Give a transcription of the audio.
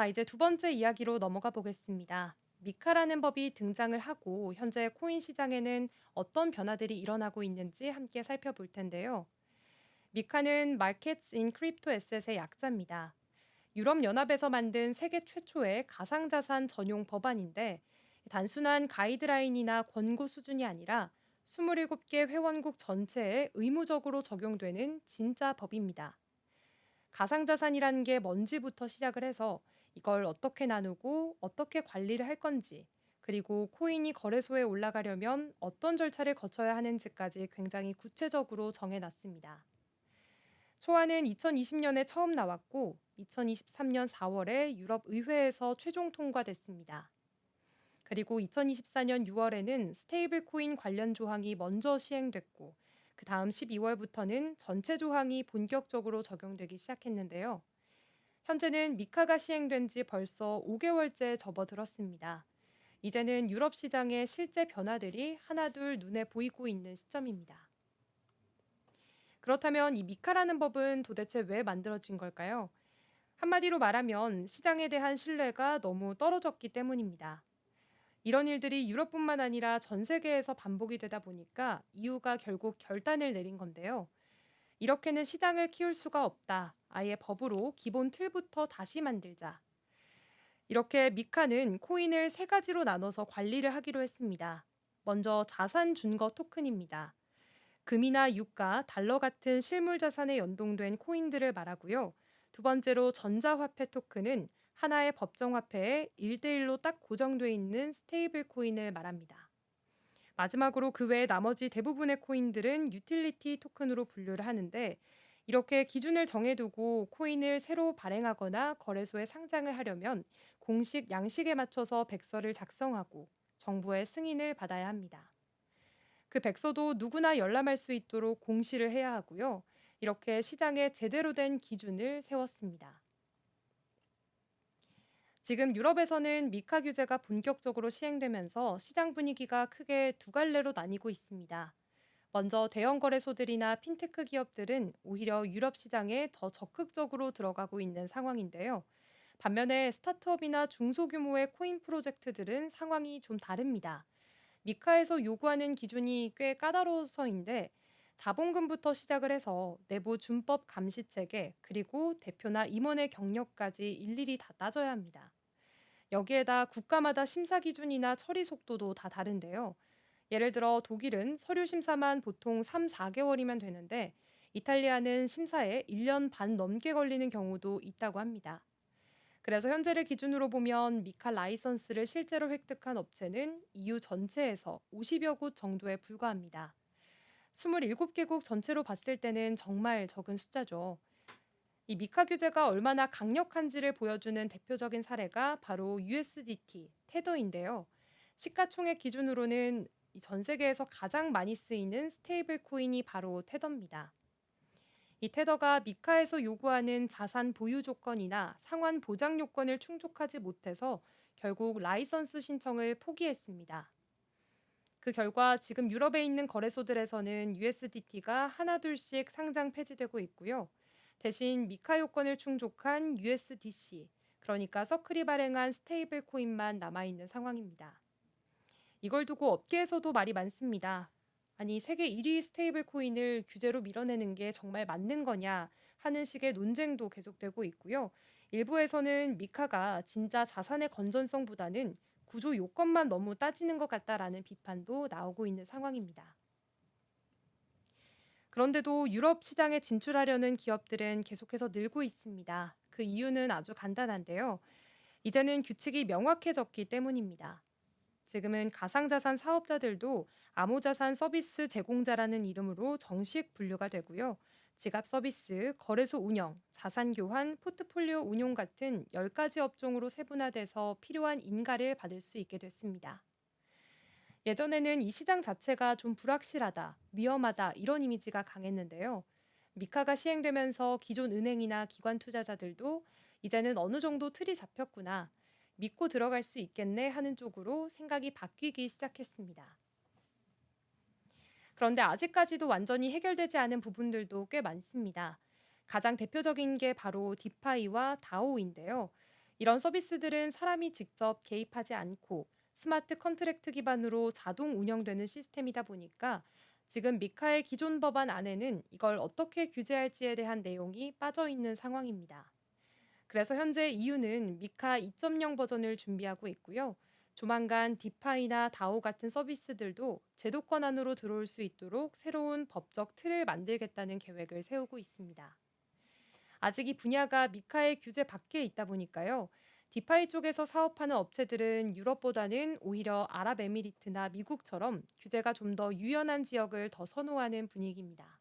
자, 이제 두 번째 이야기로 넘어가 보겠습니다. 미카라는 법이 등장을 하고 현재 코인 시장에는 어떤 변화들이 일어나고 있는지 함께 살펴볼 텐데요. 미카는 Markets in Crypto Asset의 약자입니다. 유럽연합에서 만든 세계 최초의 가상자산 전용 법안인데 단순한 가이드라인이나 권고 수준이 아니라 27개 회원국 전체에 의무적으로 적용되는 진짜 법입니다. 가상자산이라는 게 뭔지부터 시작을 해서 이걸 어떻게 나누고 어떻게 관리를 할 건지, 그리고 코인이 거래소에 올라가려면 어떤 절차를 거쳐야 하는지까지 굉장히 구체적으로 정해놨습니다. 초안은 2020년에 처음 나왔고 2023년 4월에 유럽 의회에서 최종 통과됐습니다. 그리고 2024년 6월에는 스테이블 코인 관련 조항이 먼저 시행됐고 그 다음 12월부터는 전체 조항이 본격적으로 적용되기 시작했는데요. 현재는 미카가 시행된 지 벌써 5개월째 접어들었습니다. 이제는 유럽 시장의 실제 변화들이 하나둘 눈에 보이고 있는 시점입니다. 그렇다면 이 미카라는 법은 도대체 왜 만들어진 걸까요? 한마디로 말하면 시장에 대한 신뢰가 너무 떨어졌기 때문입니다. 이런 일들이 유럽뿐만 아니라 전 세계에서 반복이 되다 보니까 EU가 결국 결단을 내린 건데요. 이렇게는 시장을 키울 수가 없다. 아예 법으로 기본 틀부터 다시 만들자. 이렇게 미카는 코인을 세 가지로 나눠서 관리를 하기로 했습니다. 먼저 자산 준거 토큰입니다. 금이나 유가, 달러 같은 실물 자산에 연동된 코인들을 말하고요. 두 번째로 전자화폐 토큰은 하나의 법정화폐에 1대1로 딱 고정돼 있는 스테이블 코인을 말합니다. 마지막으로 그 외에 나머지 대부분의 코인들은 유틸리티 토큰으로 분류를 하는데 이렇게 기준을 정해두고 코인을 새로 발행하거나 거래소에 상장을 하려면 공식 양식에 맞춰서 백서를 작성하고 정부의 승인을 받아야 합니다. 그 백서도 누구나 열람할 수 있도록 공시를 해야 하고요. 이렇게 시장에 제대로 된 기준을 세웠습니다. 지금 유럽에서는 미카 규제가 본격적으로 시행되면서 시장 분위기가 크게 두 갈래로 나뉘고 있습니다. 먼저 대형 거래소들이나 핀테크 기업들은 오히려 유럽 시장에 더 적극적으로 들어가고 있는 상황인데요. 반면에 스타트업이나 중소규모의 코인 프로젝트들은 상황이 좀 다릅니다. 미카에서 요구하는 기준이 꽤 까다로워서인데 자본금부터 시작을 해서 내부 준법 감시 체계 그리고 대표나 임원의 경력까지 일일이 다 따져야 합니다. 여기에다 국가마다 심사 기준이나 처리 속도도 다 다른데요. 예를 들어 독일은 서류 심사만 보통 3, 4개월이면 되는데 이탈리아는 심사에 1년 반 넘게 걸리는 경우도 있다고 합니다. 그래서 현재를 기준으로 보면 미카 라이선스를 실제로 획득한 업체는 EU 전체에서 50여 곳 정도에 불과합니다. 27개국 전체로 봤을 때는 정말 적은 숫자죠. 이 미카 규제가 얼마나 강력한지를 보여주는 대표적인 사례가 바로 USDT, 테더인데요. 시가총액 기준으로는 전 세계에서 가장 많이 쓰이는 스테이블 코인이 바로 테더입니다. 이 테더가 미카에서 요구하는 자산 보유 조건이나 상환 보장 요건을 충족하지 못해서 결국 라이선스 신청을 포기했습니다. 그 결과 지금 유럽에 있는 거래소들에서는 USDT가 하나둘씩 상장 폐지되고 있고요. 대신 미카 요건을 충족한 USDC, 그러니까 서클이 발행한 스테이블 코인만 남아있는 상황입니다. 이걸 두고 업계에서도 말이 많습니다. 아니, 세계 1위 스테이블 코인을 규제로 밀어내는 게 정말 맞는 거냐 하는 식의 논쟁도 계속되고 있고요. 일부에서는 미카가 진짜 자산의 건전성보다는 구조 요건만 너무 따지는 것 같다라는 비판도 나오고 있는 상황입니다. 그런데도 유럽 시장에 진출하려는 기업들은 계속해서 늘고 있습니다. 그 이유는 아주 간단한데요. 이제는 규칙이 명확해졌기 때문입니다. 지금은 가상자산 사업자들도 암호자산 서비스 제공자라는 이름으로 정식 분류가 되고요. 지갑 서비스, 거래소 운영, 자산 교환, 포트폴리오 운용 같은 10가지 업종으로 세분화돼서 필요한 인가를 받을 수 있게 됐습니다. 예전에는 이 시장 자체가 좀 불확실하다, 위험하다 이런 이미지가 강했는데요. 미카가 시행되면서 기존 은행이나 기관 투자자들도 이제는 어느 정도 틀이 잡혔구나, 믿고 들어갈 수 있겠네 하는 쪽으로 생각이 바뀌기 시작했습니다. 그런데 아직까지도 완전히 해결되지 않은 부분들도 꽤 많습니다. 가장 대표적인 게 바로 디파이와 다오인데요. 이런 서비스들은 사람이 직접 개입하지 않고 스마트 컨트랙트 기반으로 자동 운영되는 시스템이다 보니까 지금 미카의 기존 법안 안에는 이걸 어떻게 규제할지에 대한 내용이 빠져 있는 상황입니다. 그래서 현재 EU는 미카 2.0 버전을 준비하고 있고요. 조만간 디파이나 다오 같은 서비스들도 제도권 안으로 들어올 수 있도록 새로운 법적 틀을 만들겠다는 계획을 세우고 있습니다. 아직 이 분야가 미카의 규제 밖에 있다 보니까요. 디파이 쪽에서 사업하는 업체들은 유럽보다는 오히려 아랍에미리트나 미국처럼 규제가 좀 더 유연한 지역을 더 선호하는 분위기입니다.